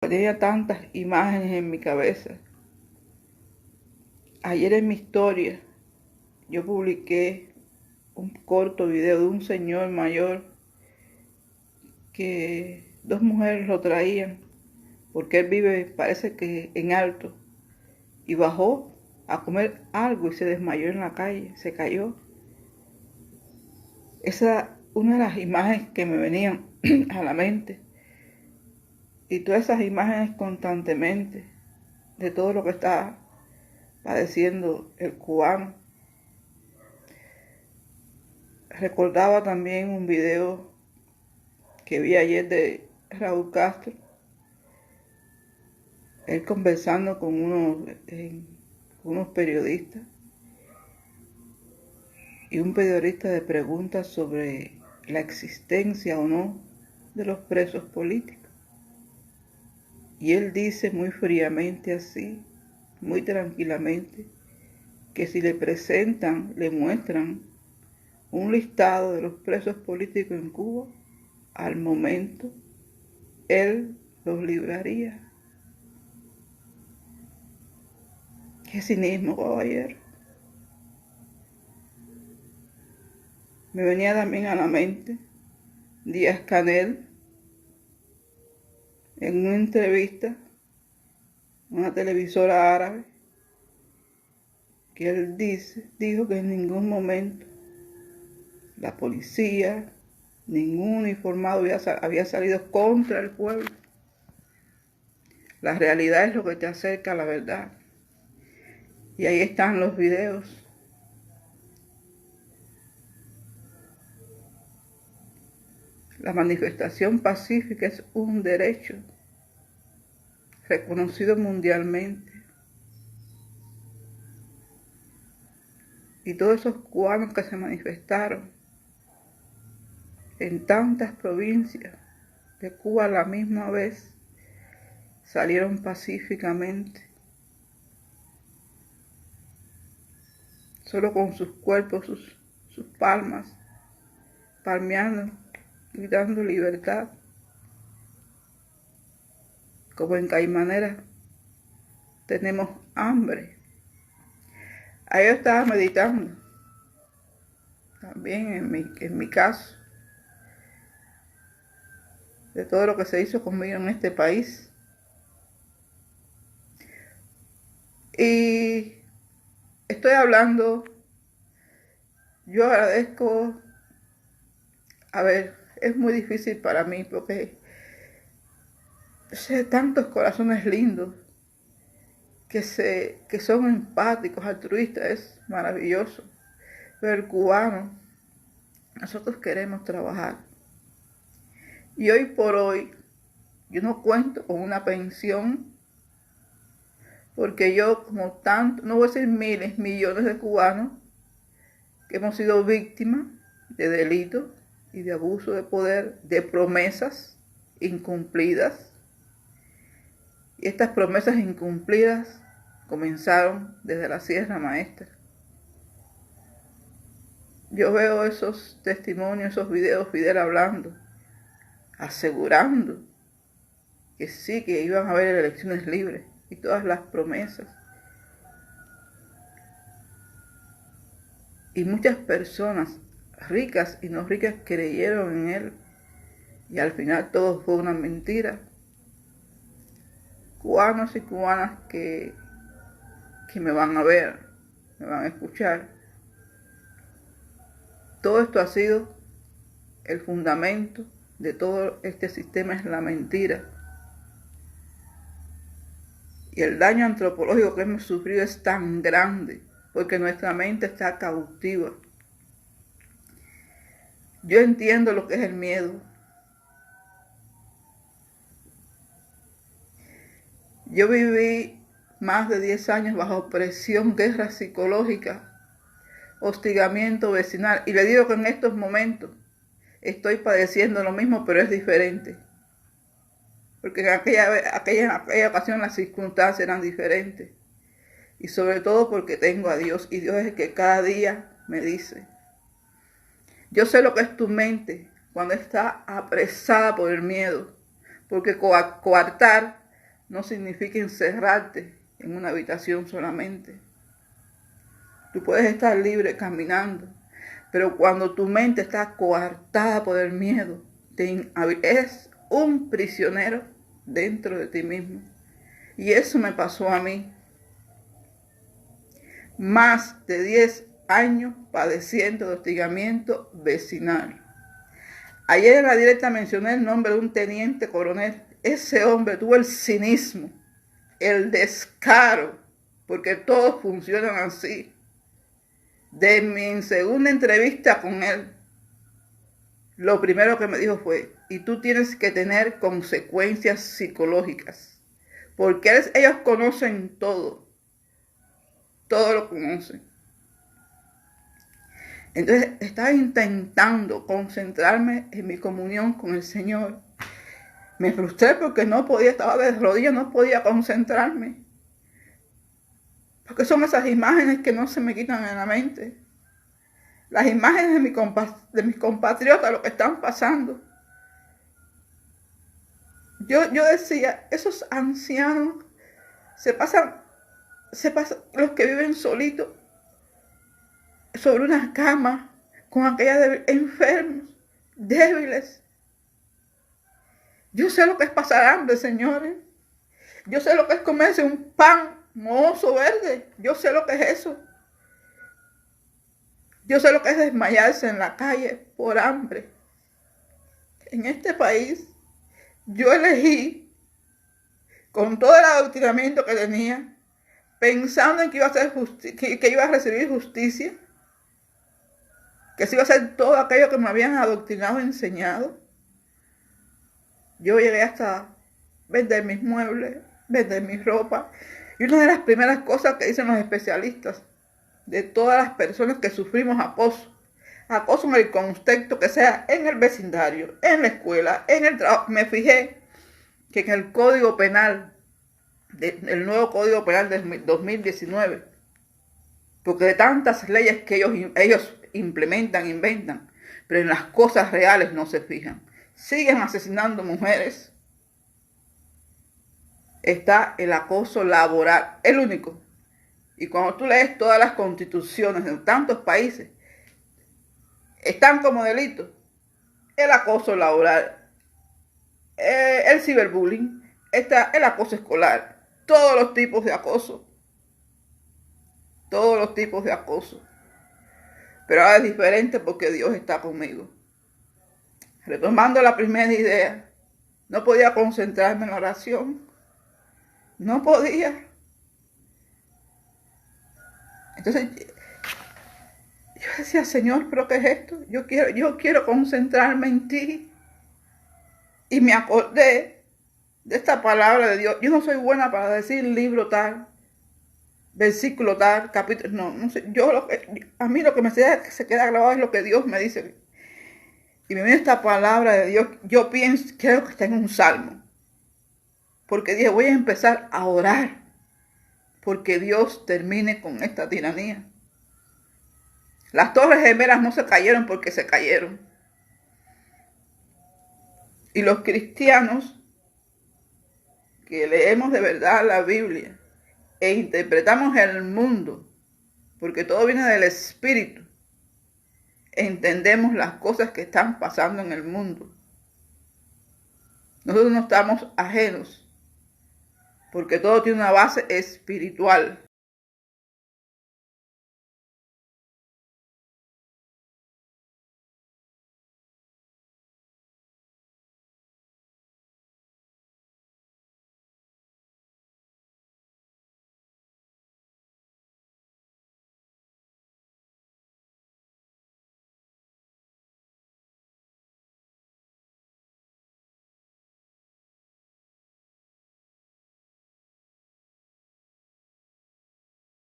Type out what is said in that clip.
Tenía tantas imágenes en mi cabeza. Ayer en mi historia yo publiqué un corto video de un señor mayor que dos mujeres lo traían porque él vive, parece que en Alto, y bajó a comer algo y se desmayó en la calle, se cayó. Esa es una de las imágenes que me venían a la mente. Y todas esas imágenes constantemente de todo lo que está padeciendo el cubano. Recordaba también un video que vi ayer de Raúl Castro, él conversando con unos periodistas, y un periodista le pregunta sobre la existencia o no de los presos políticos. Y él dice muy fríamente así, muy tranquilamente, que si le presentan, le muestran un listado de los presos políticos en Cuba, al momento él los libraría. Qué cinismo, caballero. Me venía también a la mente Díaz-Canel en una entrevista a una televisora árabe, que él dijo que en ningún momento la policía, ningún uniformado había salido contra el pueblo. La realidad es lo que te acerca a la verdad. Y ahí están los videos. La manifestación pacífica es un derecho reconocido mundialmente. Y todos esos cubanos que se manifestaron en tantas provincias de Cuba a la misma vez salieron pacíficamente, solo con sus cuerpos, sus palmas, palmeando, gritando libertad, como en Caimanera tenemos hambre. Ahí yo estaba meditando, también en mi caso, de todo lo que se hizo conmigo en este país. Y estoy hablando, yo agradezco, es muy difícil para mí porque sé tantos corazones lindos que son empáticos, altruistas, es maravilloso. Pero el cubano, nosotros queremos trabajar. Y hoy por hoy, yo no cuento con una pensión, porque yo, como tanto, no voy a decir miles, millones de cubanos, que hemos sido víctimas de delitos y de abuso de poder, de promesas incumplidas. Y estas promesas incumplidas comenzaron desde la Sierra Maestra. Yo veo esos testimonios, esos videos, Fidel hablando, asegurando que sí, que iban a haber elecciones libres, y todas las promesas. Y muchas personas, ricas y no ricas, creyeron en él, y al final todo fue una mentira. Cubanos y cubanas que me van a ver, me van a escuchar. Todo esto ha sido el fundamento de todo este sistema, es la mentira. Y el daño antropológico que hemos sufrido es tan grande porque nuestra mente está cautiva. Yo entiendo lo que es el miedo. Yo viví más de 10 años bajo presión, guerra psicológica, hostigamiento vecinal. Y le digo que en estos momentos estoy padeciendo lo mismo, pero es diferente. Porque en aquella ocasión las circunstancias eran diferentes. Y sobre todo porque tengo a Dios. Y Dios es el que cada día me dice: yo sé lo que es tu mente cuando está apresada por el miedo. Porque coartar no significa encerrarte en una habitación solamente. Tú puedes estar libre caminando, pero cuando tu mente está coartada por el miedo, eres un prisionero dentro de ti mismo. Y eso me pasó a mí. Más de 10 años padeciendo de hostigamiento vecinal. Ayer en la directa mencioné el nombre de un teniente coronel. Ese hombre tuvo el cinismo, el descaro, porque todos funcionan así. De mi segunda entrevista con él, lo primero que me dijo fue, y tú tienes que tener consecuencias psicológicas, porque ellos conocen todo lo conocen. Entonces estaba intentando concentrarme en mi comunión con el Señor. Me frustré porque no podía, estaba de rodillas, no podía concentrarme. Porque son esas imágenes que no se me quitan en la mente. Las imágenes de mis compatriotas, lo que están pasando. Yo decía, esos ancianos se pasan, los que viven solitos, sobre una cama, con aquellos enfermos, débiles. Yo sé lo que es pasar hambre, señores. Yo sé lo que es comerse un pan mohoso verde. Yo sé lo que es eso. Yo sé lo que es desmayarse en la calle por hambre. En este país, yo elegí, con todo el adoctrinamiento que tenía, pensando en que iba a recibir justicia, que se iba a hacer todo aquello que me habían adoctrinado y enseñado. Yo llegué hasta vender mis muebles, vender mi ropa. Y una de las primeras cosas que dicen los especialistas, de todas las personas que sufrimos acoso en el contexto que sea, en el vecindario, en la escuela, en el trabajo, me fijé que en el Código Penal, el nuevo Código Penal del 2019, porque de tantas leyes que ellos implementan, inventan, pero en las cosas reales no se fijan. Siguen asesinando mujeres. Está el acoso laboral, el único. Y cuando tú lees todas las constituciones de tantos países, están como delito el acoso laboral, el ciberbullying, está el acoso escolar, todos los tipos de acoso. Todos los tipos de acoso. Pero ahora es diferente porque Dios está conmigo. Retomando la primera idea, no podía concentrarme en la oración. No podía. Entonces, yo decía, Señor, ¿pero qué es esto? Yo quiero concentrarme en ti. Y me acordé de esta palabra de Dios. Yo no soy buena para decir libro tal, versículo tal, capítulo. No sé. A mí lo que se queda grabado es lo que Dios me dice. Y me viene esta palabra de Dios. Yo creo que está en un salmo. Porque dije, voy a empezar a orar. Porque Dios termine con esta tiranía. Las torres gemelas no se cayeron porque se cayeron. Y los cristianos que leemos de verdad la Biblia e interpretamos el mundo, porque todo viene del Espíritu, entendemos las cosas que están pasando en el mundo. Nosotros no estamos ajenos, porque todo tiene una base espiritual.